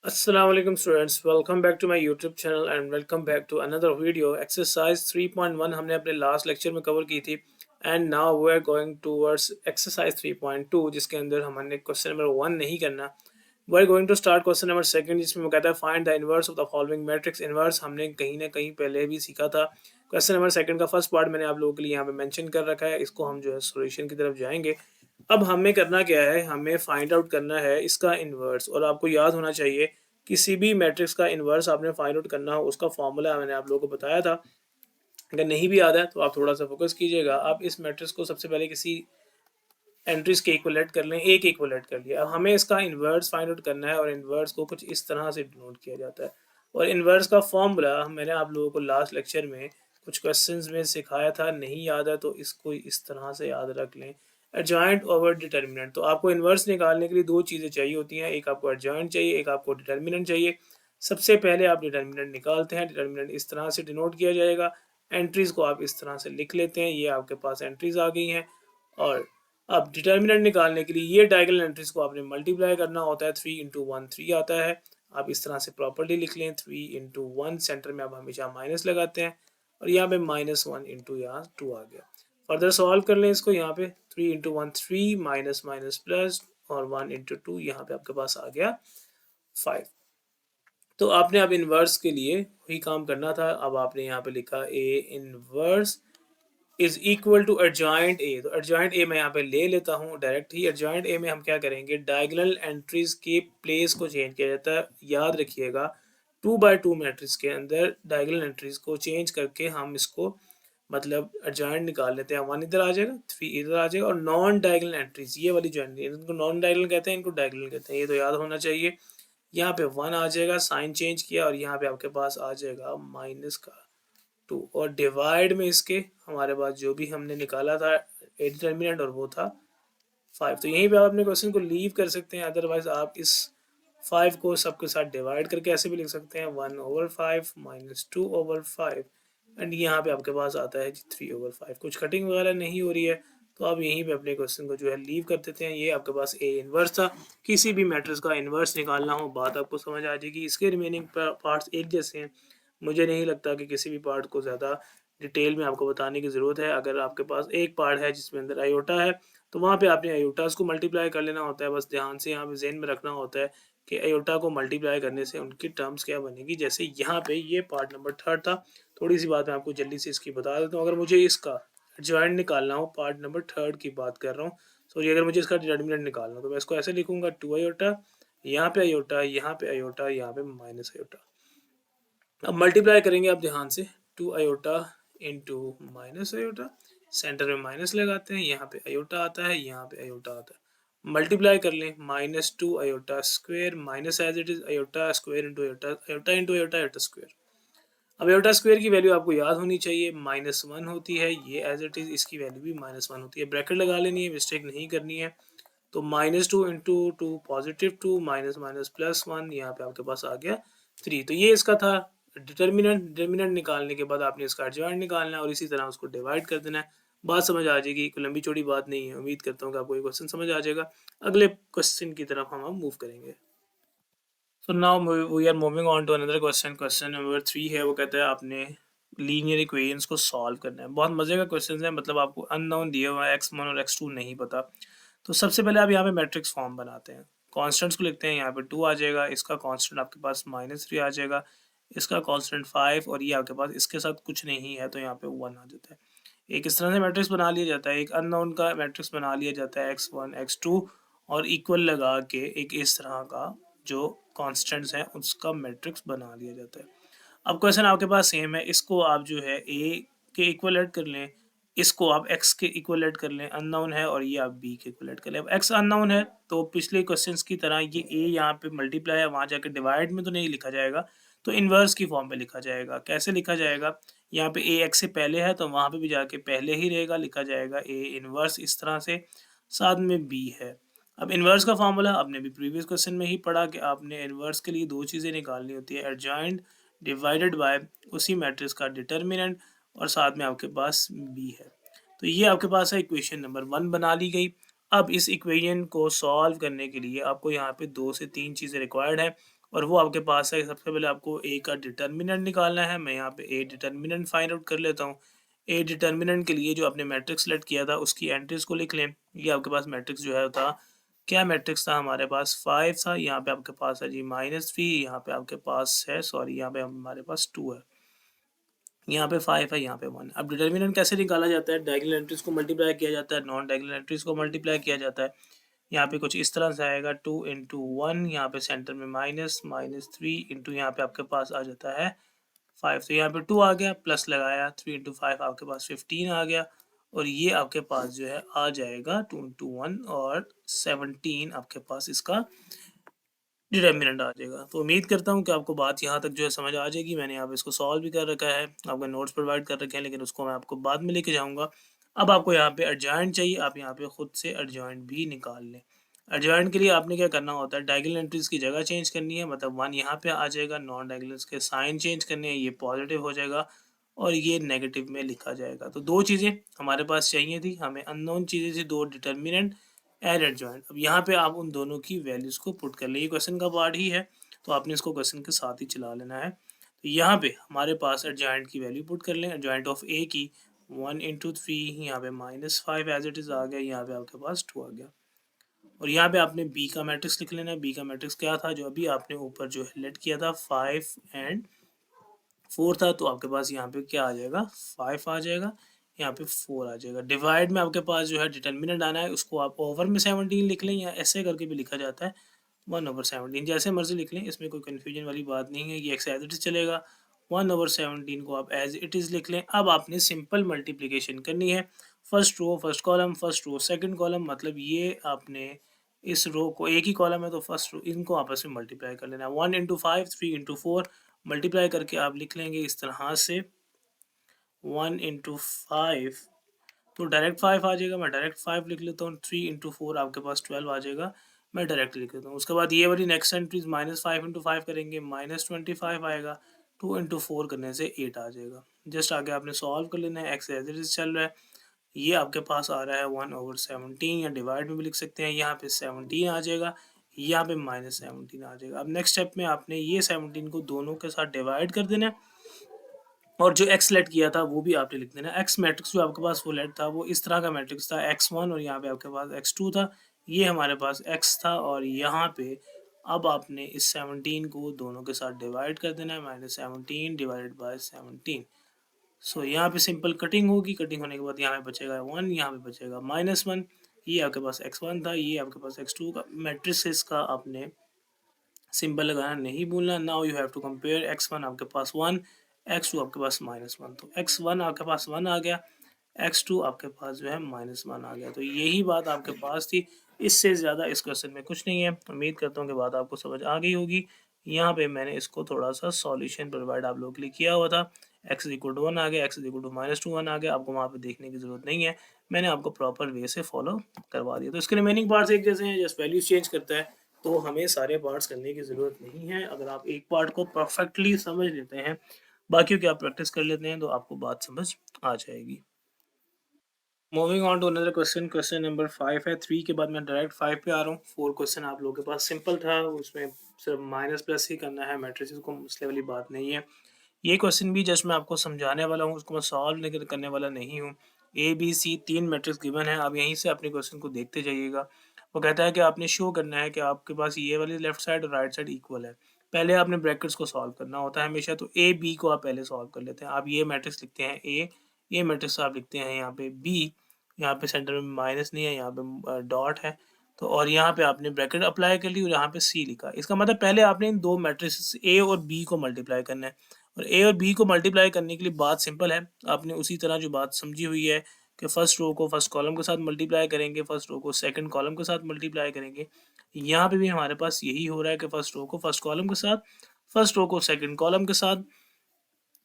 Assalamu alaikum students, welcome back to my YouTube channel and welcome back to another video. Exercise 3.1 हमने अपने last lecture में cover की थी and now we are going towards exercise 3.2 जिसके अंदर हमने question number 1 नहीं करना. We are going to start question number 2 जिसमें वो कहता है find the inverse of the following matrix. Inverse हमने कहीं ना कहीं पहले भी सीखा था. क्वेश्चन नंबर 2 का फर्स्ट पार्ट मैंने आप लोगों के लिए यहाँ पे मेंशन कर रखा है. इसको हम जो है सॉल्यूशन की तरफ जाएंगे. अब हमें करना क्या है, हमें फाइंड आउट करना है इसका इनवर्स. और आपको याद होना चाहिए किसी भी मैट्रिक्स का इन्वर्स आपने फाइंड आउट करना हो उसका फॉर्मूला मैंने आप लोगों को बताया था. अगर नहीं भी याद है तो आप थोड़ा सा फोकस कीजिएगा. आप इस मैट्रिक्स को सबसे पहले किसी एंट्रीज के इक्वलेट कर लें. एक इक्वलेट कर लिया. अब हमें इसका इन्वर्स फाइंड आउट करना है और इन्वर्स को कुछ इस तरह से डिनोट किया जाता है. और इन्वर्स का फॉर्मूला मैंने आप लोगों को लास्ट लेक्चर में कुछ क्वेश्चंस में सिखाया था. नहीं याद है तो इसको इस तरह से याद रख लें. Adjoint over determinant. तो आपको इन्वर्स निकालने के लिए दो चीज़ें चाहिए होती हैं. एक आपको एडजॉइंट चाहिए, एक आपको डिटर्मिनेंट चाहिए. सबसे पहले आप डिटर्मिनेंट निकालते हैं. डिटर्मिनेंट इस तरह से डिनोट किया जाएगा. एंट्रीज को आप इस तरह से लिख लेते हैं. ये आपके पास एंट्रीज आ गई हैं. और अब डिटर्मिनेंट निकालने के लिए ये डायगोनल एंट्रीज को आपने मल्टीप्लाई करना होता है. 3 × 1 3 आता है. आप इस तरह से प्रॉपर्ली लिख लें. 3 × 1 सेंटर में आप हमेशा माइनस लगाते हैं और यहाँ पे -1 इंटू यहाँ 2 आ गया. फर्दर सॉल्व कर लें इसको. यहाँ पे 3 × 1 3 माइनस माइनस प्लस और 1 × 2 यहाँ पे आपके पास आ गया 5. तो आपने अब इनवर्स के लिए वही काम करना था. अब आपने यहाँ पे लिखा A inverse is equal to adjoint A. तो एडजॉइंट ए मैं यहाँ पे ले लेता हूँ डायरेक्ट ही. एडजॉइंट ए में हम क्या करेंगे, डायगोनल एंट्रीज के प्लेस को चेंज किया जाता है. याद रखिएगा 2 by 2 मैट्रिक्स के अंदर डायगोनल एंट्रीज को चेंज करके हम इसको मतलब एडजॉइंट निकाल लेते हैं. 1 इधर आ जाएगा, 3 इधर आ जाएगा. और नॉन डायगोनल एंट्रीज ये वाली जो है इनको नॉन डायगोनल कहते हैं, इनको डायगोनल कहते हैं. ये तो याद होना चाहिए. यहाँ पे 1 आ जाएगा, साइन चेंज किया और यहाँ पे आपके पास आ जाएगा -2. और डिवाइड में इसके हमारे पास जो भी हमने निकाला था डिटर्मिनेंट और वो था 5. तो यहीं पे आप अपने क्वेश्चन को लीव कर सकते हैं. अदरवाइज आप इस 5 को सबके साथ डिवाइड करके ऐसे भी लिख सकते हैं 1/5 -2/5. एंड यहाँ पे आपके पास आता है 3/5. कुछ कटिंग वगैरह नहीं हो रही है तो आप यहीं पे अपने क्वेश्चन को जो है लीव कर देते हैं. ये आपके पास ए इनवर्स था. किसी भी मैट्रिक्स का इनवर्स निकालना हो बात आपको समझ आ जाएगी. इसके रिमेनिंग पार्ट्स एक जैसे हैं. मुझे नहीं लगता कि किसी भी पार्ट को ज़्यादा डिटेल में आपको बताने की ज़रूरत है. अगर आपके पास एक पार्ट है जिसमें अंदर आयोटा है तो वहाँ पे आपने आयोटास को मल्टीप्लाई कर लेना होता है. बस ध्यान से यहाँ पे ज़हन में रखना होता है कि आयोटा को मल्टीप्लाई करने से उनकी टर्म्स क्या बनेगी. जैसे यहाँ पे ये पार्ट नंबर 3 था. थोड़ी सी बात मैं आपको जल्दी से इसकी बता देता हूँ. अगर मुझे इसका जॉइंट निकालना हो, पार्ट नंबर 3 की बात कर रहा हूँ, सॉरी, अगर मुझे इसका डिटर्मिनेंट निकालना हो तो मैं इसको ऐसे लिखूंगा 2 आयोटा, यहाँ पे आयोटा, यहाँ पे आयोटा, यहाँ पे माइनस आयोटा. अब मल्टीप्लाई करेंगे आप ध्यान से. 2 iota into minus iota. Centre में माइनस लगाते हैं. यहाँ पे आयोटा आता है, यहाँ पे आयोटा आता है. मल्टीप्लाई कर लें. -2 iota square minus as it is iota square into iota, iota into iota, iota square. अब आयोटा स्क्वेयर की वैल्यू आपको याद होनी चाहिए. -1 होती है. ये एज इट इज इसकी वैल्यू भी -1 होती है. ब्रैकेट लगा लेनी है, मिस्टेक नहीं करनी है. तो -2 इंटू 2 +2 माइनस माइनस +1 यहाँ पे आपके पास आ गया 3. तो ये इसका था डिटर्मिनेंट. डिटर्मिनेंट निकालने के बाद आपने इसका एडजॉइंट निकालना है और इसी तरह उसको डिवाइड कर देना है. बात समझ आ जाएगी. कोई लंबी चौड़ी बात नहीं है. उम्मीद करता हूँ कि आपको ये क्वेश्चन समझ आ जाएगा. अगले क्वेश्चन की तरफ हम मूव करेंगे. So now we are moving on to another question. Question number 3 है. वो कहता है आपने लीनियर इक्वेशंस को सॉल्व करना है. बहुत मजे का क्वेश्चन है. मतलब आपको अननोन दिया हुआ है, x1 और x2 नहीं पता. तो सबसे पहले आप यहाँ पे मैट्रिक्स फॉर्म बनाते हैं. कॉन्स्टेंट्स को लिखते हैं. यहाँ पे 2 आ जाएगा. इसका कांस्टेंट आपके पास -3 आ जाएगा. इसका कांस्टेंट 5 और ये आपके पास इसके साथ कुछ नहीं है तो यहाँ पे 1 आ जाता है. एक इस तरह से मैट्रिक्स बना लिया जाता है. एक अननोन का मैट्रिक्स बना लिया जाता है x1 x2 और इक्वल लगा के एक इस तरह का जो कांस्टेंट्स हैं उसका मैट्रिक्स बना लिया जाता है. अब क्वेश्चन आपके पास सेम है. इसको आप जो है ए के इक्वल ऐड कर लें, इसको आप x के इक्वल ऐड कर लें, अननोन है, और ये आप b के इक्वल ऐड कर लें. अब x अननोन है तो पिछले क्वेश्चंस की तरह ये a यहाँ पे मल्टीप्लाई है, वहाँ जाके डिवाइड में तो नहीं लिखा जाएगा, तो इन्वर्स की फॉर्म में लिखा जाएगा. कैसे लिखा जाएगा, यहाँ पे a x से पहले है तो वहाँ पे भी जाके पहले ही रहेगा, लिखा जाएगा a इन्वर्स इस तरह से, साथ में b है. अब इन्वर्स का फार्मूला आपने भी प्रीवियस क्वेश्चन में ही पढ़ा कि आपने इन्वर्स के लिए दो चीज़ें निकालनी होती है. एडजॉइंट डिवाइडेड बाय उसी मैट्रिक्स का डिटर्मिनेंट और साथ में आपके पास b है. तो ये आपके पास है इक्वेशन नंबर 1 बना ली गई. अब इस इक्वेशन को सॉल्व करने के लिए आपको यहाँ पे 2 से 3 चीज़ें रिक्वायर्ड है. और वो आपके पास है। सबसे पहले आपको ए का डिटर्मिनेंट निकालना है। मैं यहाँ पे ए डिटर्मिनेंट फाइंड आउट कर लेता हूँ। ए डिटर्मिनेंट के लिए जो आपने मैट्रिक्स सेलेक्ट किया था उसकी एंट्रीज को लिख लें। ये आपके पास मैट्रिक्स जो है था, क्या मैट्रिक्स था हमारे पास, 5 था। यहाँ पे आपके पास है जी -3, यहाँ पे आपके पास है, सॉरी यहाँ पे हमारे पास 2 है, यहाँ पे 5 है, यहाँ पे 1। अब डिटर्मिनेंट कैसे निकाला जाता है, डायगोनल एंट्रीज को मल्टीप्लाई किया जाता है, नॉन डायगोनल एंट्रीज को मल्टीप्लाई किया जाता है। यहाँ पे कुछ इस तरह से आएगा, 2 इंटू 1, यहाँ पे सेंटर में -3 इंटू यहाँ पे आपके पास आ जाता है 5, तो यहाँ पे 2 आ गया, प्लस लगाया 3 इंटू 5 आपके पास 15 आ गया, और ये आपके पास जो है आ जाएगा 2 इंटू 1 और 17 आपके पास इसका डिटर्मिनेंट आ जाएगा। तो उम्मीद करता हूँ कि आपको बात यहाँ तक जो है समझ आ जाएगी। मैंने यहाँ पे इसको सॉल्व भी कर रखा है, आपका नोट्स प्रोवाइड कर रखे हैं, लेकिन उसको मैं आपको बाद में लेके जाऊँगा। अब आपको यहाँ पे एडजॉइंट चाहिए, आप यहाँ पे खुद से एडजॉइंट भी निकाल लें। एडजॉइंट के लिए आपने क्या करना होता है, डायगोनल एंट्रीज की जगह चेंज करनी है, मतलब 1 यहाँ पे आ जाएगा, नॉन डायगोनल्स के साइन चेंज करने हैं, ये पॉजिटिव हो जाएगा और ये नेगेटिव में लिखा जाएगा। तो 2 चीज़ें हमारे पास चाहिए थी, हमें अननोन चीज़ें थी, 2 डिटर्मिनेंट एड एडजॉइंट। अब यहाँ पे आप उन दोनों की वैल्यूज को पुट कर लें, ये क्वेश्चन का पार्ट ही है, तो आपने इसको क्वेश्चन के साथ ही चला लेना है। तो यहाँ पे हमारे पास एडजॉइंट की वैल्यू पुट कर लें, एडजॉइंट ऑफ ए की 1 इंटू 3, यहाँ पे -5 एज इट इज़ आ गया, यहाँ पे आपके पास 2 आ गया। और यहाँ पे आपने बी का मैट्रिक्स लिख लेना है। बी का मैट्रिक्स क्या था, जो अभी आपने ऊपर जो हिलेट किया था 5 एंड 4 था, तो आपके पास यहाँ पे क्या आ जाएगा, 5 आ जाएगा, यहाँ पे 4 आ जाएगा। डिवाइड में आपके पास जो है डिटर्मिनेंट आना है, उसको आप ओवर में 17 लिख लें, या ऐसे करके भी लिखा जाता है 1/17, जैसे मर्जी लिख लें, इसमें कोई कन्फ्यूजन वाली बात नहीं है, ये एज इट इज चलेगा। 1/17 को आप एज इट इज़ लिख लें। अब आपने सिंपल मल्टीप्लिकेशन करनी है, first row first column, first row second column, मतलब ये आपने इस रो को, एक ही कॉलम है तो फर्स्ट रो, इनको आपस में मल्टीप्लाई कर लेना है। 1 इंटू 5, 3 इंटू 4 मल्टीप्लाई करके आप लिख लेंगे इस तरह से, 1 इंटू 5, तो डायरेक्ट 5 आ जाएगा, मैं डायरेक्ट 5 लिख लेता हूँ। 3 इंटू 4 आपके पास 12 आ जाएगा, मैं डायरेक्ट लिख लेता हूँ। उसके बाद ये वाली नेक्स्ट एंट्रीज -5 इंटू 5 करेंगे, -25 आएगा, 2 इंटू 4 करने से 8 आ जाएगा। जस्ट आगे आपने सॉल्व कर लेना है, एक्स एज इट इज चल रहा है, ये आपके पास आ रहा है 1/17, या डिवाइड में भी लिख सकते हैं, यहाँ पे 17 आ जाएगा, यहाँ पे -17 आ जाएगा। अब नेक्स्ट स्टेप में आपने ये 17 को दोनों के साथ डिवाइड कर देना है, और जो एक्स लेट किया था वो भी आपने लिख देना। एक्स मैट्रिक्स जो आपके पास वो लेट था, वो इस तरह का मैट्रिक्स था, x1 और यहाँ पे आपके पास x2 था, ये हमारे पास x था, और यहाँ पे अब आपने इस 17 को दोनों के साथ डिवाइड कर देना है, -17 डिवाइडेड बाय 17। सो यहाँ पे सिंपल कटिंग होगी, कटिंग होने के बाद यहाँ पे बचेगा 1, यहाँ पे बचेगा -1, ये आपके पास x1 था, ये आपके पास x2 का मैट्रिक्स का आपने सिंबल लगाना नहीं भूलना। Now you have to compare, x1 आपके पास 1, x2 आपके पास -1, तो x1 आपके पास 1 आ गया, x2 आपके पास जो है -1 आ गया। तो यही बात आपके पास थी, इससे ज़्यादा इस क्वेश्चन में कुछ नहीं है। उम्मीद करता हूँ कि बात आपको समझ आ गई होगी। यहाँ पे मैंने इसको थोड़ा सा सॉल्यूशन प्रोवाइड आप लोगों के लिए किया हुआ था, x इक्वल टू 1 आ गया, x इक्वल टू -2 1 आ गया, आपको वहाँ पे देखने की ज़रूरत नहीं है, मैंने आपको प्रॉपर वे से फॉलो करवा दिया। तो इसके रिमेनिंग पार्ट्स एक जैसे हैं, जस्ट वैल्यूज चेंज करता है, तो हमें सारे पार्ट्स करने की ज़रूरत नहीं है। अगर आप एक पार्ट को परफेक्टली समझ लेते हैं, बाकियों की आप प्रैक्टिस कर लेते हैं, तो आपको बात समझ आ जाएगी। Moving on to another question, question number 5 है। 3 के बाद मैं डायरेक्ट 5 पे आ रहा हूँ। 4 क्वेश्चन आप लोगों के पास सिंपल था, उसमें सिर्फ माइनस प्लस ही करना है, मैट्रिसेस को मसले वाली बात नहीं है। ये क्वेश्चन भी जस्ट मैं आपको समझाने वाला हूँ, उसको मैं सॉल्व नहीं करने वाला नहीं हूँ। A B C 3 matrix given है, आप यहीं से अपने क्वेश्चन को देखते जाइएगा। वो कहता है कि आपने शो करना है कि आपके पास ये वाली लेफ्ट साइड और राइट साइड इक्वल है। पहले आपने ब्रैकेट्स को सॉल्व करना होता है हमेशा, तो ए बी को आप पहले सॉल्व कर लेते हैं। आप ये मैट्रिक्स लिखते हैं ए, ये मैट्रिक्स आप लिखते हैं यहाँ पे बी, यहाँ पे सेंटर में माइनस नहीं है, यहाँ पे डॉट है, तो और यहाँ पे आपने ब्रैकेट अप्लाई कर ली और यहाँ पे सी लिखा। इसका मतलब पहले आपने इन दो मैट्रिक्स ए और बी को मल्टीप्लाई करना है, और ए और बी को मल्टीप्लाई करने के लिए बात सिंपल है। आपने उसी तरह जो बात समझी हुई है कि फर्स्ट रो को फर्स्ट कॉलम के साथ मल्टीप्लाई करेंगे, फर्स्ट रो को सेकंड कॉलम के साथ मल्टीप्लाई करेंगे। यहाँ पे भी हमारे पास यही हो रहा है कि फर्स्ट रो को फर्स्ट कॉलम के साथ, फर्स्ट रो को सेकंड कॉलम के साथ,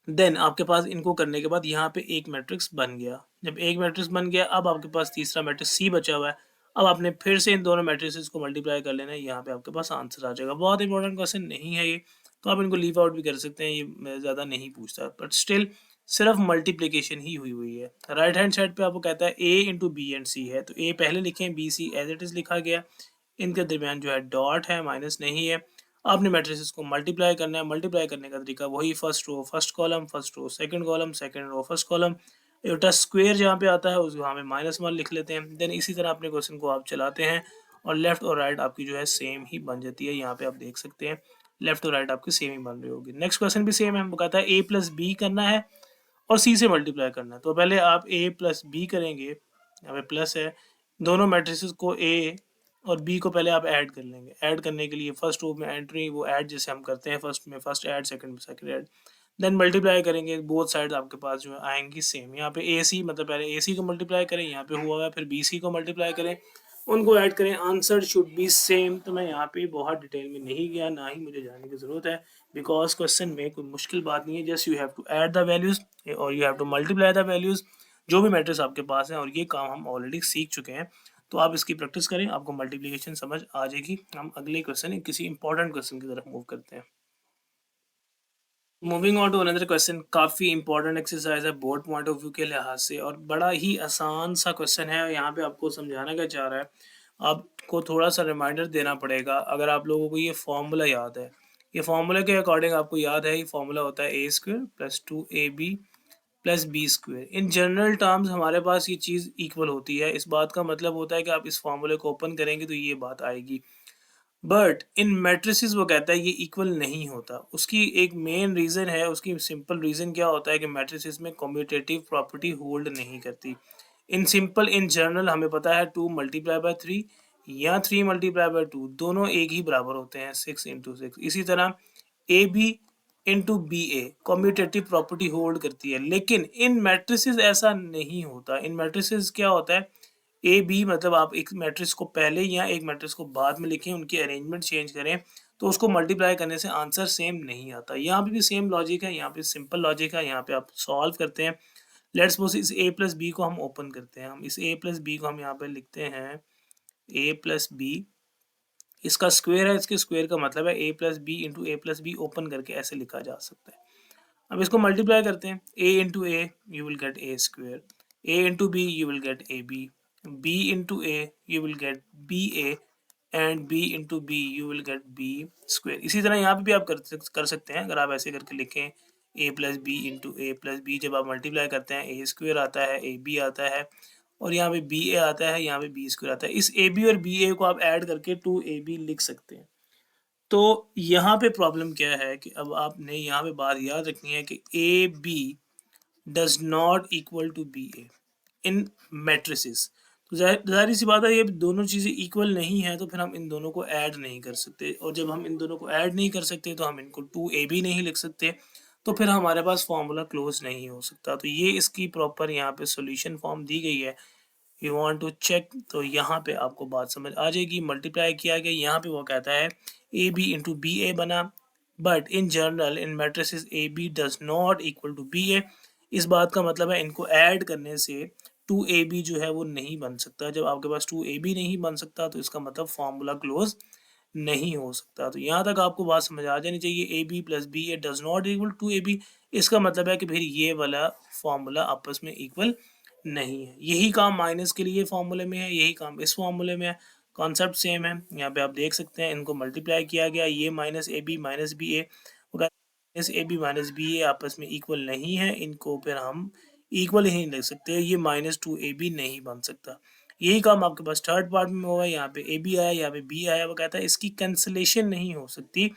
देन आपके पास इनको करने के बाद यहाँ पे एक मैट्रिक्स बन गया। जब एक मैट्रिक्स बन गया, अब आपके पास तीसरा मैट्रिक्स सी बचा हुआ है। अब आपने फिर से इन दोनों मैट्रिक्स को मल्टीप्लाई कर लेना है, यहाँ पे आपके पास आंसर आ जाएगा। बहुत इंपॉर्टेंट क्वेश्चन नहीं है ये, तो आप इनको लीव आउट भी कर सकते हैं, ये ज़्यादा नहीं पूछता, बट स्टिल सिर्फ मल्टीप्लीकेशन ही हुई है। राइट हैंड साइड पे आपको कहता है A into B and C है, तो ए पहले लिखें, B C as it is लिखा गया, इनके दरमियान जो है डॉट है, माइनस नहीं है। आपने मैट्रिसेस को मल्टीप्लाई करना है। मल्टीप्लाई करने का तरीका वही, first row first column, first row second column, second row first column, eta square जहाँ पे आता है उस वहाँ पे -1 लिख लेते हैं। देन इसी तरह अपने क्वेश्चन को आप चलाते हैं और लेफ्ट और राइट आपकी जो है सेम ही बन जाती है। यहाँ पे आप देख सकते हैं लेफ्ट और राइट आपकी सेम ही बन रही होगी। नेक्स्ट क्वेश्चन भी सेम है, वो कहता है a प्लस बी करना है और सी से मल्टीप्लाई करना है। तो पहले आप a प्लस बी करेंगे, यहाँ पे प्लस है, दोनों मैट्रिसेस को a और b को पहले आप ऐड कर लेंगे। ऐड करने के लिए फर्स्ट रो में एंट्री वो ऐड जैसे हम करते हैं, फर्स्ट में फर्स्ट ऐड, सेकंड में सेकंड ऐड, देन मल्टीप्लाई करेंगे। बोथ साइड आपके पास जो है आएंगी सेम। यहाँ पे ए सी मतलब पहले ए सी को मल्टीप्लाई करें, यहाँ पे हुआ है, फिर बी सी को मल्टीप्लाई करें, उनको ऐड करें, आंसर शुड बी सेम। तो मैं यहाँ पे बहुत डिटेल में नहीं गया, ना ही मुझे जाने की ज़रूरत है, बिकॉज क्वेश्चन में कोई मुश्किल बात नहीं है। Just you have to add the values और you have to multiply the values, जो भी मैट्रिक्स आपके पास है, और ये काम हम ऑलरेडी सीख चुके हैं। तो आप इसकी प्रैक्टिस करें, आपको मल्टीप्लिकेशन समझ आ जाएगी। हम अगले क्वेश्चन, किसी इंपॉर्टेंट क्वेश्चन की तरफ मूव करते हैं। Moving on to another question, काफ़ी इंपॉर्टेंट एक्सरसाइज है बोर्ड पॉइंट ऑफ व्यू के लिहाज से, और बड़ा ही आसान सा क्वेश्चन है। यहाँ पे आपको समझाना क्या चाह रहा है, आपको थोड़ा सा रिमाइंडर देना पड़ेगा। अगर आप लोगों को ये फॉर्मूला याद है, ये फॉर्मूला के अकॉर्डिंग आपको याद है, ये फॉर्मूला होता है A square plus 2ab plus B square. In general terms हमारे पास ये चीज़ इक्वल होती है। इस बात का मतलब होता है कि आप इस फॉर्मूले को ओपन करेंगे तो ये बात आएगी। बट इन मैट्रिसेस वो कहता है ये इक्वल नहीं होता। उसकी एक मेन रीज़न है, उसकी सिंपल रीज़न क्या होता है कि मैट्रिसेस में कम्यूटेटिव प्रॉपर्टी होल्ड नहीं करती। इन सिंपल इन जनरल हमें पता है 2 मल्टीप्लाई बाय 3 या 3 मल्टीप्लाई बाय 2 दोनों एक ही बराबर होते हैं, 6 इंटू 6। इसी तरह A B into B A commutative property hold करती है, लेकिन इन मैट्रिसेस ऐसा नहीं होता। इन मैट्रिसेस क्या होता है, ए बी मतलब आप एक मैट्रिक्स को पहले या एक मैट्रिक्स को बाद में लिखें, उनकी अरेंजमेंट चेंज करें, तो उसको मल्टीप्लाई करने से आंसर सेम नहीं आता। यहाँ पे भी सेम लॉजिक है, यहाँ पे सिंपल लॉजिक है। यहाँ पे आप सॉल्व करते हैं। लेट्स सपोज इस ए प्लस बी को हम ओपन करते हैं। हम इस ए प्लस बी को हम यहाँ पे लिखते हैं ए प्लस बी, इसका स्क्वायर है, इसके स्क्वायर का मतलब है ए plus B into A plus B, open करके ऐसे लिखा जा सकता है। अब इसको मल्टीप्लाई करते हैं, a into A you will get A square, a into B you will get A B, b into A you will get B A, and b into B you will get B square. इसी तरह यहाँ पे भी आप कर सकते हैं। अगर आप ऐसे करके लिखें a plus B into A plus B, जब आप मल्टीप्लाई करते हैं ए स्क्वायर आता है, ए बी आता है, और यहाँ पे बी ए आता है, यहाँ पे बी स्क्वायर आता है। इस ए बी और बी ए को आप ऐड करके 2ab लिख सकते हैं। तो यहाँ पे प्रॉब्लम क्या है कि अब आपने यहाँ पे बात याद रखनी है कि A B does not equal to B A in matrices. तो जाहिर सी बात है, ये दोनों चीज़ें इक्वल नहीं है, तो फिर हम इन दोनों को ऐड नहीं कर सकते, और जब हम इन दोनों को ऐड नहीं कर सकते तो हम इनको 2ab नहीं लिख सकते, तो फिर हमारे पास फॉर्मूला क्लोज नहीं हो सकता। तो ये इसकी प्रॉपर यहाँ पे सॉल्यूशन फॉर्म दी गई है। यू वांट टू चेक, तो यहाँ पे आपको बात समझ आ जाएगी। मल्टीप्लाई किया गया, यहाँ पे वो कहता है A B into B A बना, but in general in matrices A B does not equal to B A. इस बात का मतलब है इनको ऐड करने से 2ab जो है वो नहीं बन सकता। जब आपके पास 2ab नहीं बन सकता तो इसका मतलब फॉर्मूला क्लोज नहीं हो सकता। तो यहाँ तक आपको बात समझ आ जानी चाहिए। A B plus B A does not equal to A B, इसका मतलब है कि फिर ये वाला फॉर्मूला आपस में इक्वल नहीं है। यही काम माइनस के लिए फॉर्मूले में है, यही काम इस फॉर्मूले में है, कॉन्सेप्ट सेम है। यहाँ पे आप देख सकते हैं इनको मल्टीप्लाई किया गया, ये minus A B minus B A, minus A B minus B A आपस में इक्वल नहीं है, इनको फिर हम इक्वल ही नहीं लिख सकते, ये -2ab नहीं बन सकता। यही काम आपके पास थर्ड पार्ट में होगा। यहाँ पे ए बी आया, यहाँ पे बी आया, वो कहता है इसकी कैंसलेशन नहीं हो सकती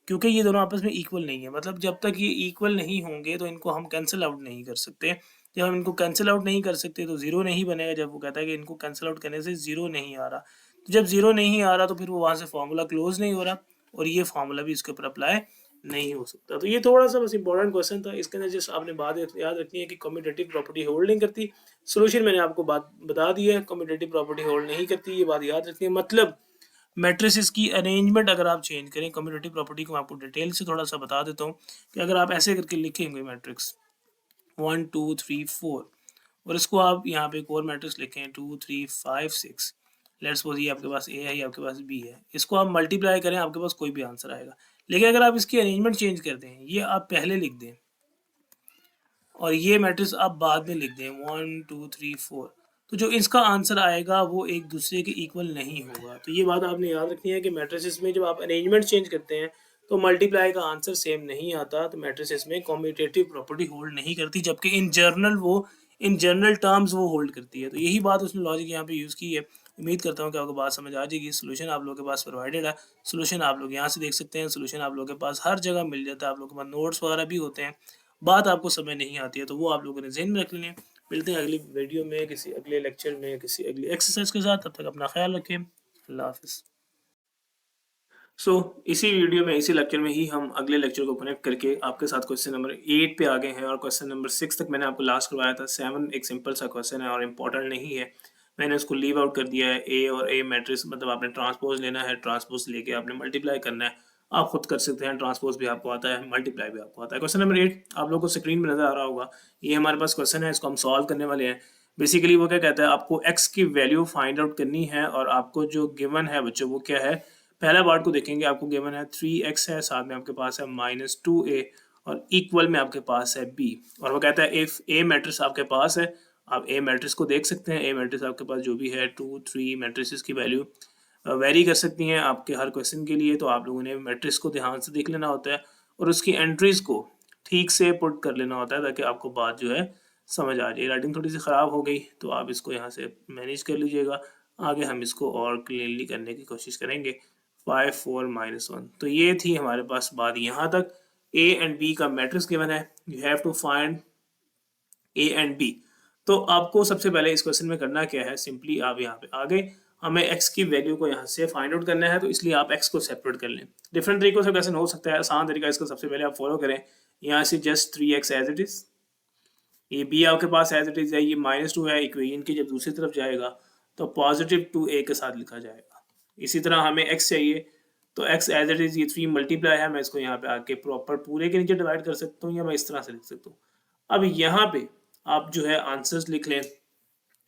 क्योंकि ये दोनों आपस में इक्वल नहीं है। मतलब जब तक ये इक्वल नहीं होंगे तो इनको हम कैंसिल आउट नहीं कर सकते। जब हम इनको कैंसिल आउट नहीं कर सकते तो ज़ीरो नहीं बनेगा। जब वो कहता है कि इनको कैंसिल आउट करने से ज़ीरो नहीं आ रहा, तो जब ज़ीरो नहीं आ रहा तो फिर वो वहाँ से फार्मूला क्लोज नहीं हो रहा, और ये फार्मूला भी इसके ऊपर अप्लाई नहीं हो सकता। तो ये थोड़ा सा बस इंपॉर्टेंट क्वेश्चन था। इसके अंदर जस्ट आपने बात याद रखनी है कि कम्यूटेटिव प्रॉपर्टी होल्ड नहीं करती। सोल्यूशन मैंने आपको बात बता दी है, कम्यूटेटिव प्रॉपर्टी होल्ड नहीं करती, ये बात याद रखनी है। मतलब मैट्रिसेस की अरेंजमेंट अगर आप चेंज करें, कम्यूटेटिव प्रॉपर्टी को मैं आपको डिटेल से थोड़ा सा बता देता हूँ कि अगर आप ऐसे करके लिखेंगे मैट्रिक्स 1 2 3 4, और इसको आप यहाँ पे एक और मैट्रिक्स लिखें 2 3 5 6, लेट्स सपोज ये आपके पास ए है, ये आपके पास बी है, इसको आप मल्टीप्लाई करें, आपके पास कोई भी आंसर आएगा। लेकिन अगर आप इसकी अरेंजमेंट चेंज कर दें, ये आप पहले लिख दें और ये मैट्रिक्स आप बाद में लिख दें 1 2 3 4, तो जो इसका आंसर आएगा वो एक दूसरे के इक्वल नहीं होगा। तो ये बात आपने याद रखनी है कि मैट्रिसेस में जब आप अरेंजमेंट चेंज करते हैं तो मल्टीप्लाई का आंसर सेम नहीं आता, तो मैट्रिसेस में कॉम्यूटेटिव प्रॉपर्टी होल्ड नहीं करती, जबकि इन जनरल टर्म्स वो होल्ड करती है। तो यही बात उसने लॉजिक यहाँ पे यूज़ की है। उम्मीद करता हूँ कि आपको बात समझ आ जाएगी। सोल्यूशन आप लोगों के पास प्रोवाइडेड है, सोल्यूशन आप लोग यहाँ से देख सकते हैं। सोल्यूशन आप लोगों के पास हर जगह मिल जाता है, आप लोगों के पास नोट्स वगैरह भी होते हैं। बात आपको समझ नहीं आती है तो वो आप लोगों ने ज़हन में रख लें। मिलते हैं अगली वीडियो में, किसी अगले लेक्चर में, किसी अगली एक्सरसाइज के साथ। तब तक अपना ख्याल रखें। अल्लाह हाफिज़। इसी वीडियो में, इसी लेक्चर में ही हम अगले लेक्चर को कनेक्ट करके आपके साथ क्वेश्चन नंबर 8 पे आ गए हैं, और क्वेश्चन नंबर 6 तक मैंने आपको लास्ट करवाया था। 7 एक सिंपल सा क्वेश्चन है और इम्पोर्टेंट नहीं है, मैंने उसको लीव आउट कर दिया है। ए और ए मैट्रिक्स, मतलब आपने ट्रांसपोज लेना है, ट्रांसपोज लेके आपने मल्टीप्लाई करना है। आप खुद कर सकते हैं, ट्रांसपोज भी आपको आता है, मल्टीप्लाई भी आपको आता है। क्वेश्चन नंबर 8 आप लोगों को स्क्रीन में नजर आ रहा होगा, ये हमारे पास क्वेश्चन है, इसको हम सॉल्व करने वाले हैं। बेसिकली वो क्या कहता है, आपको एक्स की वैल्यू फाइंड आउट करनी है, और आपको जो गिवन है बच्चों वो क्या है। पहला पार्ट को देखेंगे, आपको गिवन है 3x है, साथ में आपके पास है -2a, और इक्वल में आपके पास है b। और वो कहता है इफ a मैट्रिक्स आपके पास है, आप a मैट्रिक्स को देख सकते हैं। a मैट्रिक्स आपके पास जो भी है 2 3 मैट्रिसेस की वैल्यू वेरी कर सकती हैं आपके हर क्वेश्चन के लिए। तो आप लोगों ने मैट्रिक्स को ध्यान से देख लेना होता है, और उसकी एंट्रीज को ठीक से पुट कर लेना होता है, ताकि आपको बात जो है समझ आ जाए। राइटिंग थोड़ी सी ख़राब हो गई तो आप इसको यहाँ से मैनेज कर लीजिएगा। आगे हम इसको और क्लियरली करने की कोशिश करेंगे। 5 4 -1, तो ये थी हमारे पास बात यहाँ तक। ए एंड बी का मैट्रिक्स गिवन है, you have to find A and B. तो आपको सबसे पहले इस क्वेश्चन में करना क्या है, सिंपली आप यहाँ पे आ गए, हमें x की वैल्यू को यहाँ से फाइंड आउट करना है, तो इसलिए आप x को सेपरेट कर लें। डिफरेंट तरीकों से क्वेश्चन हो सकता है, आसान तरीका इसका सबसे पहले आप फॉलो करें। यहाँ से just 3x as it is, ये b आपके पास एज इट इज है, ये -2 है, इक्वेशन की जब दूसरी तरफ जाएगा तो +2a के साथ लिखा जाएगा। इसी तरह हमें x चाहिए, तो x एज इट इज, ये 3 मल्टीप्लाई है, मैं इसको यहाँ पे आके प्रॉपर पूरे के नीचे डिवाइड कर सकता हूँ, या मैं इस तरह से लिख सकता हूँ। अब यहाँ पे आप जो है आंसर्स लिख लें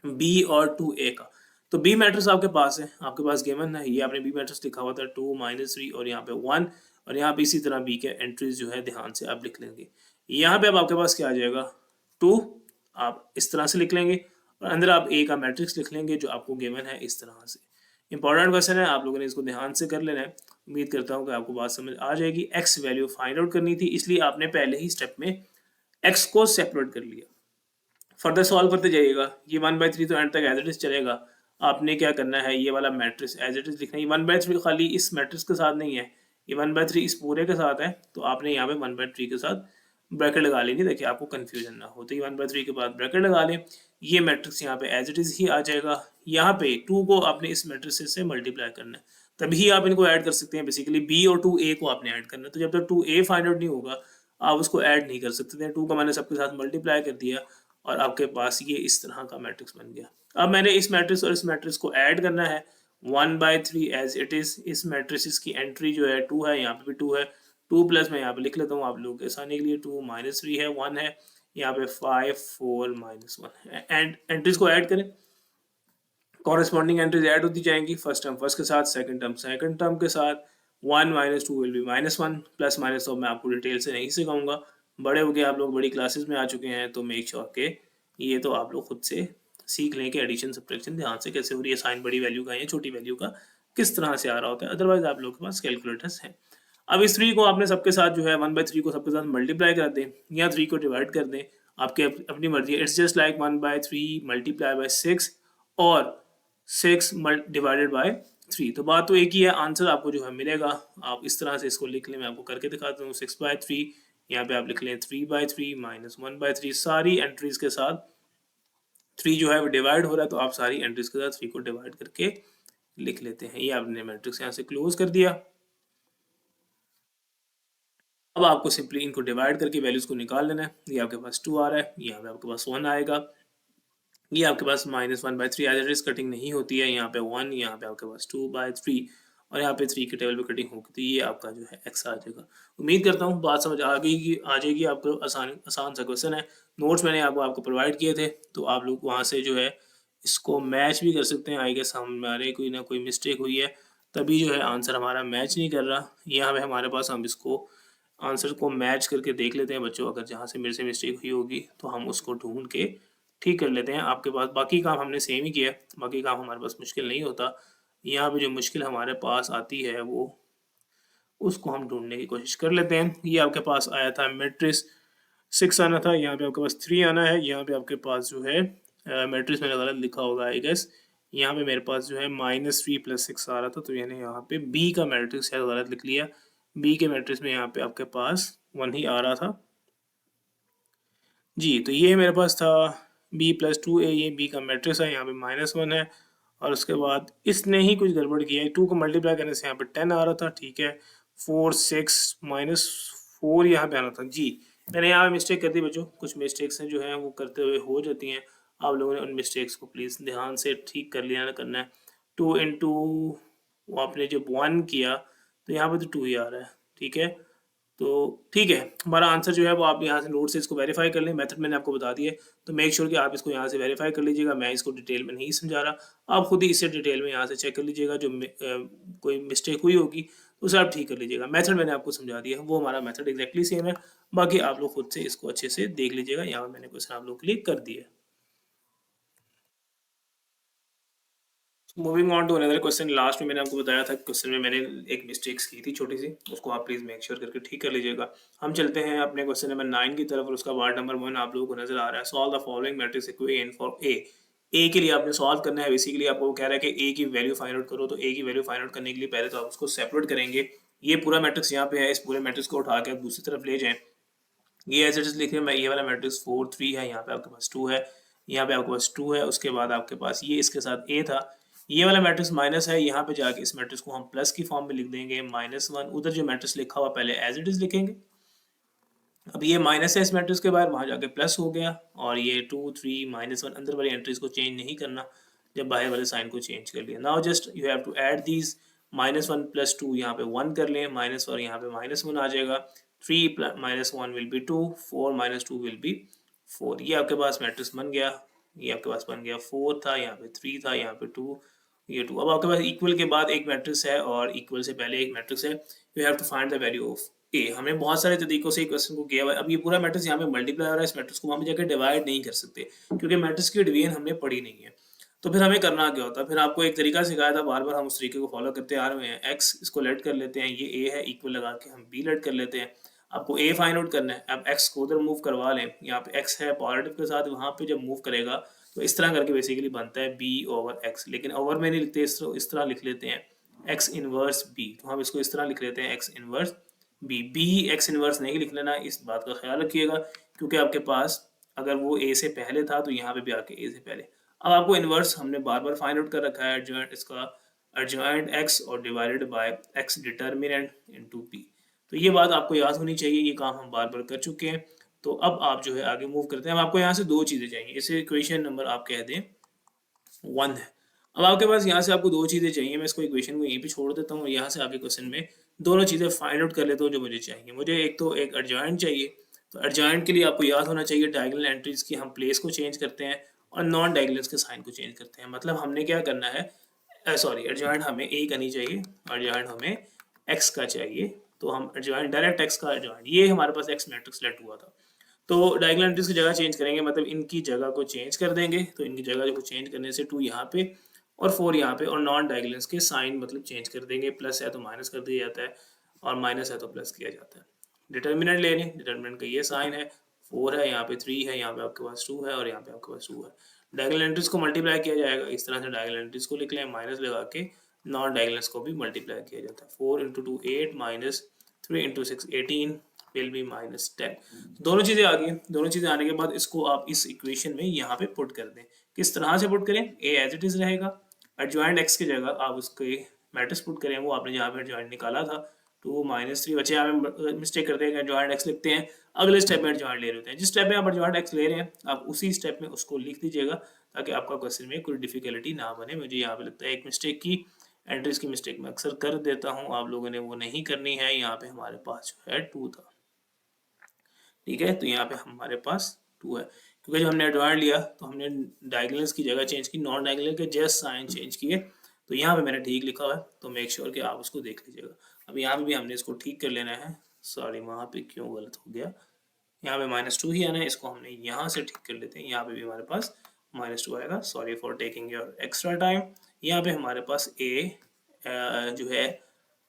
b और 2a का। तो b मैट्रिक्स आपके पास है, आपके पास गिवन है, ये आपने b मैट्रिक्स लिखा हुआ था 2 -3 और यहाँ पे 1, और यहाँ पे इसी तरह b के एंट्रीज जो है ध्यान से आप लिख लेंगे। यहाँ पे अब आपके पास क्या आ जाएगा 2, आप इस तरह से लिख लेंगे, और अंदर आप a का मैट्रिक्स लिख लेंगे जो आपको गिवन है इस तरह से। इंपॉर्टेंट क्वेश्चन है, आप लोगों ने इसको ध्यान से कर लेना है। उम्मीद करता हूँ कि आपको बात समझ आ जाएगी। x वैल्यू फाइंड आउट करनी थी, इसलिए आपने पहले ही स्टेप में x को सेपरेट कर लिया। फर्दर सॉल्व करते जाइएगा, ये 1/3 तो एंड तक एज इट इज चलेगा। आपने क्या करना है, ये वाला मैट्रिक्स एज इट इज लिखना है। ये 1/3 खाली इस मैट्रिक्स के साथ नहीं है, ये 1/3 इस पूरे के साथ है, तो आपने यहाँ पे 1/3 के साथ ब्रैकेट लगा लेंगे ताकि आपको कंफ्यूजन ना हो। तो ये 1/3 के बाद ब्रैकेट लगा लें, ये मैट्रिक्स यहाँ पे एज इट इज ही आ जाएगा। यहाँ पे 2 को आपने इस मैट्रिक्स से मल्टीप्लाई करना है, तभी आप इनको ऐड कर सकते हैं। बेसिकली b और 2a को आपने ऐड करना है, तो जब तक 2a फाइंड आउट नहीं होगा आप उसको ऐड नहीं कर सकते थे। 2 का मैंने सबके साथ मल्टीप्लाई कर दिया, और आपके पास ये इस तरह का मैट्रिक्स बन गया। अब मैंने इस मैट्रिक्स और इस मैट्रिक्स को ऐड करना है 1/3 एज इट इज। इस मैट्रिक्स की एंट्री जो है 2 है, यहाँ पे भी 2 है, 2 प्लस मैं यहाँ पे लिख लेता हूँ आप लोगों के आसानी के लिए, 2 -3 है, 1 है, यहाँ पे 5 4 -1 एंड एंट्रीज को ऐड करें। कॉरेस्पॉन्डिंग एंट्रीज ऐड होती जाएंगी, फर्स्ट टर्म फर्स्ट के साथ, सेकंड टर्म के साथ। 1 -2 विल बी -1, प्लस माइनस तो मैं आपको डिटेल से नहीं सिखाऊंगा, बड़े हो गए आप लोग, बड़ी क्लासेस में आ चुके हैं, तो मेक श्योर के ये तो आप लोग खुद से सीख लें कि एडिशन सब्ट्रैक्शन ध्यान से कैसे हो रही है, साइन बड़ी वैल्यू का या छोटी वैल्यू का किस तरह से आ रहा होता है। अदरवाइज आप लोग के पास कैलकुलेटर्स हैं। अब इस 3 को आपने सबके साथ जो है 1/3 को सबके साथ मल्टीप्लाई कर दें, या 3 को डिवाइड कर दें, आपके अपनी मर्जी है। It's just like 1/3 multiply by 6 और 6 डिवाइडेड बाय 3। तो बात तो एक ही है, आंसर आपको जो है मिलेगा। आप इस तरह से इसको लिख लें, मैं आपको करके दिखाता हूँ। 6/3, यहाँ पे आप लिख लें 3/3 -1/3, सारी एंट्रीज के साथ 3 जो है वो डिवाइड हो रहा है, तो आप सारी एंट्रीज के साथ 3 को डिवाइड करके लिख लेते हैं। ये आपने मैट्रिक्स यहाँ से क्लोज कर दिया। अब आपको सिंपली इनको डिवाइड करके वैल्यूज को निकाल लेना है। ये आपके पास 2 आ रहा है, यहाँ पे आपके पास 1 आएगा, ये आपके पास -1/3 एज इट इज कटिंग नहीं होती है, यहाँ पे 1, यहाँ पे आपके पास 2/3, और यहाँ पे 3 के टेबल पे कटिंग होगी, तो ये आपका जो है x आ जाएगा। उम्मीद करता हूँ बात समझ आ जाएगी आपको। आसान सा क्वेश्चन है, नोट्स मैंने आपको प्रोवाइड किए थे, तो आप लोग वहाँ से जो है इसको मैच भी कर सकते हैं। आई गेस हमारे कोई ना कोई मिस्टेक हुई है, तभी जो है आंसर हमारा मैच नहीं कर रहा। यहाँ पे हमारे पास, हम इसको आंसर को मैच करके देख लेते हैं बच्चों, अगर जहाँ से मेरे से मिस्टेक हुई होगी तो हम उसको ढूंढ के ठीक कर लेते हैं। आपके पास बाकी काम हमने सेम ही किया, बाकी काम हमारे पास मुश्किल नहीं होता। यहाँ पे जो मुश्किल हमारे पास आती है वो उसको हम ढूंढने की कोशिश कर लेते हैं। ये आपके पास आया था मैट्रिक्स 6 आना था, यहाँ पे आपके पास 3 आना है। यहाँ पे आपके पास जो है मैट्रिक्स मैंने गलत लिखा होगा आई गेस, यहाँ पे मेरे पास जो है -3 + 6 आ रहा था, तो यानी यहाँ पे बी का मैट्रिक्स शायद गलत लिख लिया। बी के मैट्रिक्स में यहाँ पे आपके पास 1 ही आ रहा था जी। तो ये मेरे पास था B+2A, ये बी का मैट्रिक्स है, यहाँ पे -1 है। और उसके बाद इसने ही कुछ गड़बड़ किया है, 2 को मल्टीप्लाई करने से यहाँ पे 10 आ रहा था, ठीक है। 4 6 -4 यहाँ पे आना था जी। मैंने यहाँ पे मिस्टेक कर दी बच्चों, कुछ मिस्टेक्स हैं जो हैं वो करते हुए हो जाती हैं। आप लोगों ने उन मिस्टेक्स को प्लीज़ ध्यान से ठीक कर लिया करना है। 2 इंटू वो आपने जब 1 किया तो यहाँ पे तो 2 ही आ रहा है, ठीक है। तो ठीक है, हमारा आंसर जो है वो आप यहाँ से नोट से इसको वेरीफाई कर लें। मेथड मैंने आपको बता दिया है, तो मेक श्योर कि आप इसको यहाँ से वेरीफाई कर लीजिएगा। मैं इसको डिटेल में नहीं समझा रहा, आप खुद ही इसे डिटेल में यहाँ से चेक कर लीजिएगा। जो कोई मिस्टेक हुई होगी तो उसे आप ठीक कर लीजिएगा। मेथड मैंने आपको समझा दिया है, वो हमारा मेथड एग्जैक्टली सेम है। बाकी आप लोग खुद से इसको अच्छे से देख लीजिएगा। यहाँ मैंने क्वेश्चन आप लोग के लिए कर दिया है। Moving on to another question, last में मैंने आपको बताया था क्वेश्चन में मैंने एक मिस्टेक्स की थी छोटी सी, उसको आप प्लीज मेक श्योर करके ठीक कर लीजिएगा। हम चलते हैं अपने क्वेश्चन नंबर 9 की तरफ, और उसका वार्ड नंबर 1 आप लोगों को नजर आ रहा है। Solve the following matrix equation for a के लिए आपने सॉल्व करना है। बेसिकली आपको कह रहा है कि ए की वैल्यू फाइंड आउट करो, तो ए की वैल्यू फाइंड आउट करने के लिए पहले तो आप उसको सेपरेट करेंगे। ये पूरा मैट्रिक्स यहाँ पे है, इस पूरे मैट्रिक्स को उठा के आप दूसरी तरफ ले जाएं। ये एज इट इज लिखे, मैं ये वाला मैट्रिक्स 4 3 है, यहाँ पे आपके पास 2 है, यहाँ पे आपके पास 2 है। उसके बाद आपके पास ये इसके साथ ए था, ये वाला मैट्रिक्स माइनस है, यहाँ पे जाके इस मैट्रिक्स को हम प्लस की फॉर्म में लिख देंगे -1। उधर जो मैट्रिक्स लिखा हुआ पहले एज इट इज लिखेंगे। अब ये माइनस है इस मैट्रिक्स के बाद, वहां जाके प्लस हो गया, और ये 2 3 -1 अंदर वाली एंट्रीज को चेंज नहीं करना जब बाहर वाले साइन को चेंज कर लिया। Now just you have to add these, -1 + 2 यहाँ पे 1 कर लें, माइनस और यहाँ पे -1 आ जाएगा। 3 -1 विल बी 2, 4 -2 विल बी 4। ये आपके पास मैट्रिक्स बन गया। ये आपके पास बन गया 4 था, यहाँ पे 3 था, यहाँ पे 2, ये 2। अब आपके पास इक्वल के बाद एक मैट्रिक्स है और इक्वल से पहले एक मैट्रिक्स है। You have to find the value of A. हमने बहुत सारे तरीकों से क्वेश्चन को किया हुआ है। अब ये पूरा मैट्रिक्स यहाँ पे मल्टीप्लाई हो रहा है, इस मैट्रिक्स को वहाँ पे जाकर डिवाइड नहीं कर सकते क्योंकि मैट्रिक्स की डिवीजन हमने पढ़ी नहीं है। तो फिर हमें करना क्या होता है, फिर आपको एक तरीका सिखाया था, बार बार हम उस तरीके को फॉलो करते आ रहे हैं। एक्स इसको लेट कर लेते हैं, ये ए है, इक्वल लगा के हम बी लेट कर लेते हैं। आपको ए फाइंड आउट करना है। अब एक्स को उधर मूव करवा लें, यहाँ पे एक्स है पॉजिटिव के साथ, वहाँ पे जब मूव करेगा तो इस तरह करके बेसिकली बनता है b/x। लेकिन ओवर में नहीं लिखते, इस तरह लिख लेते हैं x इनवर्स b। तो हम इसको इस तरह लिख लेते हैं x inverse b x inverse नहीं लिख लेना, इस बात का ख्याल रखिएगा, क्योंकि आपके पास अगर वो a से पहले था तो यहाँ पे भी आके a से पहले। अब आपको इनवर्स हमने बार बार फाइंड आउट कर रखा है, एडजॉइंट इसका एडजॉइंट x और divided by x determinant into b। तो ये बात आपको याद होनी चाहिए, ये काम हम बार बार कर चुके हैं। तो अब आप जो है आगे मूव करते हैं। अब आपको यहाँ से दो चीज़ें चाहिए, इसे इक्वेशन नंबर आप कह दें 1 है। अब आपके पास यहाँ से आपको दो चीज़ें चाहिए, मैं इसको इक्वेशन को यहीं पे छोड़ देता हूँ और यहाँ से आगे क्वेश्चन में दोनों चीज़ें फाइंड आउट कर लेता हूँ जो मुझे चाहिए। मुझे एक तो एक एडजॉइंट चाहिए, तो एडजॉइंट के लिए आपको याद होना चाहिए डायगोनल एंट्रीज की हम प्लेस को चेंज करते हैं और नॉन डायगोनल्स के साइन को चेंज करते हैं। मतलब हमने क्या करना है, सॉरी एडजॉइंट हमें ए का नहीं चाहिए, एडजॉइंट हमें एक्स का चाहिए। तो हम एडजॉइंट डायरेक्ट एक्स का एडजॉइंट, ये हमारे पास एक्स मैट्रिक्स लेट हुआ था, तो डायगोनल एंट्रीज की जगह चेंज करेंगे, मतलब इनकी जगह को चेंज कर देंगे। तो इनकी जगह को चेंज करने से 2 यहाँ पे और 4 यहाँ पे, और नॉन डायगोनल्स के साइन मतलब चेंज कर देंगे। प्लस है तो माइनस कर दिया जाता है और माइनस है तो प्लस किया जाता है। डिटर्मिनेंट ले लें, डिटर्मिनेंट का ये साइन है, 4 है, यहाँ पे 3 है, यहाँ पे आपके पास 2 है और यहाँ पे आपके पास 2 है। डायगोनल एंट्रीज को मल्टीप्लाई किया जाएगा, इस तरह से डायगोनल एंट्रीज को लिख लें, माइनस लगा के नॉन डायगोनल्स को भी मल्टीप्लाई किया जाता है। 4 into 2 8 minus 3 into 6 18 will be -10। दोनों चीज़ें आ गई। दोनों चीज़ें आने के बाद इसको आप इस इक्वेशन में यहाँ पे पुट कर दें। किस तरह से पुट करें, ए एज इट इज़ रहेगा, एडजॉइंट एक्स की जगह आप उसके मैट्रिक्स पुट करें, वो आपने जहाँ पे एडजॉइंट निकाला था 2 -3। बच्चे यहाँ पे मिस्टेक करते हैं कि एडजॉइंट एक्स लिखते हैं, अगले स्टेप में एडजॉइंट ले रहे होते हैं। जिस स्टेप में आप एडजॉइंट एक्स ले रहे हैं आप उसी स्टेप में उसको लिख दीजिएगा, ताकि आपका क्वेश्चन में कोई डिफिकल्टी ना बने। मुझे यहाँ पे लगता है एक मिस्टेक की, एंट्रीज की मिस्टेक मैं अक्सर कर देता हूँ, आप लोगों ने वो नहीं करनी है। यहाँ पे हमारे पास जो है 2 था, ठीक है। तो यहाँ पे हमारे पास 2 है, क्योंकि जब हमने एडवांस लिया तो हमने डायगोनल्स की जगह चेंज की, नॉन डायगोनल के जस्ट साइन चेंज किए। तो यहाँ पे मैंने ठीक लिखा हुआ है, तो मेक श्योर कि आप उसको देख लीजिएगा। अब यहाँ पे भी हमने इसको ठीक कर लेना है। सॉरी वहाँ पे क्यों गलत हो गया, यहाँ पे -2 ही आना है, इसको हमने यहाँ से ठीक कर लेते हैं। यहाँ पे भी हमारे पास -2 आएगा। Sorry for taking your extra time. यहाँ पे हमारे पास ए जो है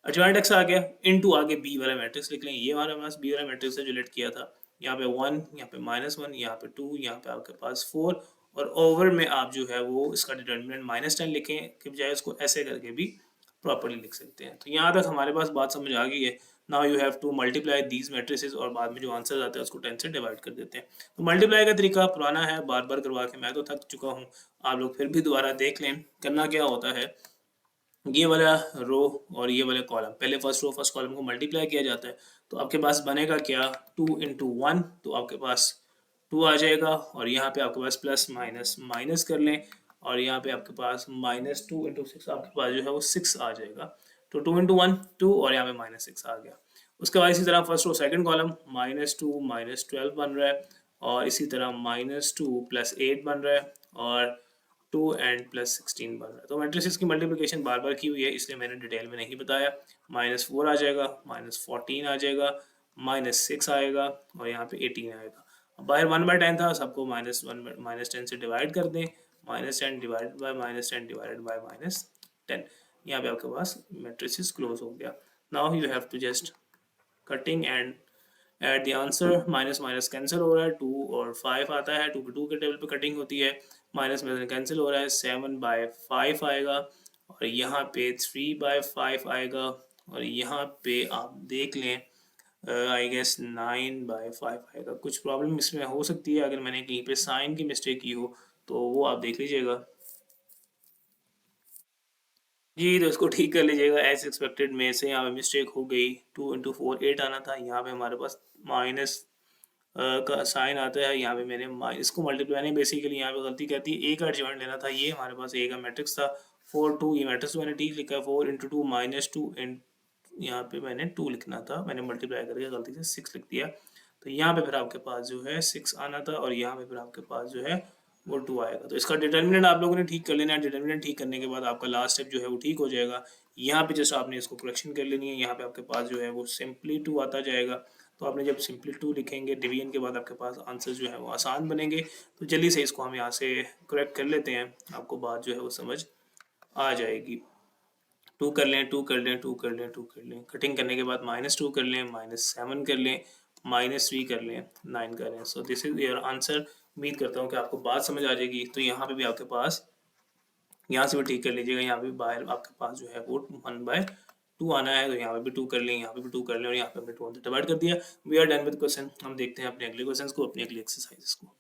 एडजॉइंट एक्स आ गया, इनटू आगे बी वाला मैट्रिक्स लिख लें, ये हमारे पास बी वाला मैट्रिक्स है जो लेट किया था, यहाँ पे 1, यहाँ पे -1, यहाँ पे 2, यहाँ पे आपके पास 4, और ओवर में आप जो है वो इसका डिटर्मिनेंट -10 लिखें के बजाय उसको ऐसे करके भी प्रॉपर्ली लिख सकते हैं। तो यहाँ तक हमारे पास बात समझ आ गई है। Now you have to multiply these matrices, और बाद में जो आंसर आता है उसको 10 से डिवाइड कर देते हैं। तो मल्टीप्लाई का तरीका पुराना है, बार बार करवा के मैं तो थक चुका हूँ, आप लोग फिर भी दोबारा देख लें। करना क्या होता है, ये वाला रो और ये वाला कॉलम, पहले फर्स्ट रो फर्स्ट कॉलम को मल्टीप्लाई किया जाता है, तो आपके पास बनेगा क्या, 2 इंटू 1, तो आपके पास 2 आ जाएगा, और यहाँ पे आपके पास प्लस माइनस माइनस कर लें, और यहाँ पे आपके पास -2 इंटू 6 आपके पास जो है वो 6 आ जाएगा। तो 2 इंटू 1 2, और यहाँ पे -6 आ गया। उसके बाद इसी तरह फर्स्ट रो सेकंड कॉलम -2 -12 बन रहा है, और इसी तरह -2 प्लस 8 बन रहा है, और 2 एंड प्लस 16 बन रहा है। तो मैट्रिसेस की मल्टीप्लिकेशन बार बार की हुई है, इसलिए मैंने डिटेल में नहीं बताया। -4 आ जाएगा, -14 आ जाएगा, -6 आएगा, और यहाँ पे 18 आएगा। अब बाहर 1/10 था, सबको -10 से डिवाइड कर दें, -10 डिवाइडेड बाय -10 डिवाइडेड बाय -10, यहाँ पे आपके पास मैट्रिसेस क्लोज हो गया। Now you have to just cutting and at the answer, minus minus cancel हो रहा है, 2 और 5 आता है, 2 2 के टेबल पे कटिंग होती है, माइनस में कैंसिल हो रहा है, 7/5 आएगा, और यहाँ पे 3/5 आएगा, और यहाँ पे आप देख लें आई गेस 9/5 आएगा। कुछ प्रॉब्लम इसमें हो सकती है, अगर मैंने कहीं पे साइन की मिस्टेक की हो तो वो आप देख लीजिएगा जी, तो इसको ठीक कर लीजिएगा। एज एक्सपेक्टेड में से यहाँ पे मिस्टेक हो गई, 2 इंटू 4 8 आना था, यहाँ पे हमारे पास माइनस का साइन आता है, यहाँ पे मैंने इसको मल्टीप्लाई नहीं, बेसिकली यहाँ पे गलती कहती है, ए का एडजॉइंट लेना था, ये हमारे पास ए का मैट्रिक्स था, 4 2, ये मैट्रिक्स मैंने ठीक लिखा है, 4 इंटू 2 -2, एंड यहाँ पे मैंने 2 लिखना था, मैंने मल्टीप्लाई करके गलती से 6 लिख दिया। तो यहाँ पे फिर आपके पास जो है 6 आना था, और यहाँ पे फिर आपके पास जो है वो 2 आएगा। तो इसका डिटर्मिनेंट आप लोगों ने ठीक कर लेना है। डिटर्मिनेंट ठीक करने के बाद आपका लास्ट स्टेप जो है वो ठीक हो जाएगा। यहाँ पे जस्ट आपने इसको करेक्शन कर लेनी है, यहाँ पे आपके पास जो है वो सिंपली 2 आता जाएगा। तो आपने जब सिंपली 2 लिखेंगे डिवीजन के बाद, आपके पास आंसर जो है वो आसान बनेंगे। तो जल्दी से इसको हम यहाँ से करेक्ट कर लेते हैं, आपको बात जो है वो समझ आ जाएगी। 2 कर लें, 2 कर लें, 2 कर लें, 2 कर लें, कटिंग करने के बाद -2 कर लें, -7 कर लें, -3 कर लें, 9 कर लें। So this is your answer. उम्मीद करता हूँ कि आपको बात समझ आ जाएगी। तो यहाँ पे भी आपके पास, यहाँ से भी ठीक कर लीजिएगा, यहाँ पे बाहर आपके पास जो है वो 1/2 आना है, तो यहाँ पे भी 2 कर लें, यहाँ पे भी 2 कर लें, और यहाँ पे हमने 2 डिवाइड कर दिया। We are done with question. हम देखते हैं अपने अगले क्वेश्चन को, अपनी अगली एक्सरसाइज को।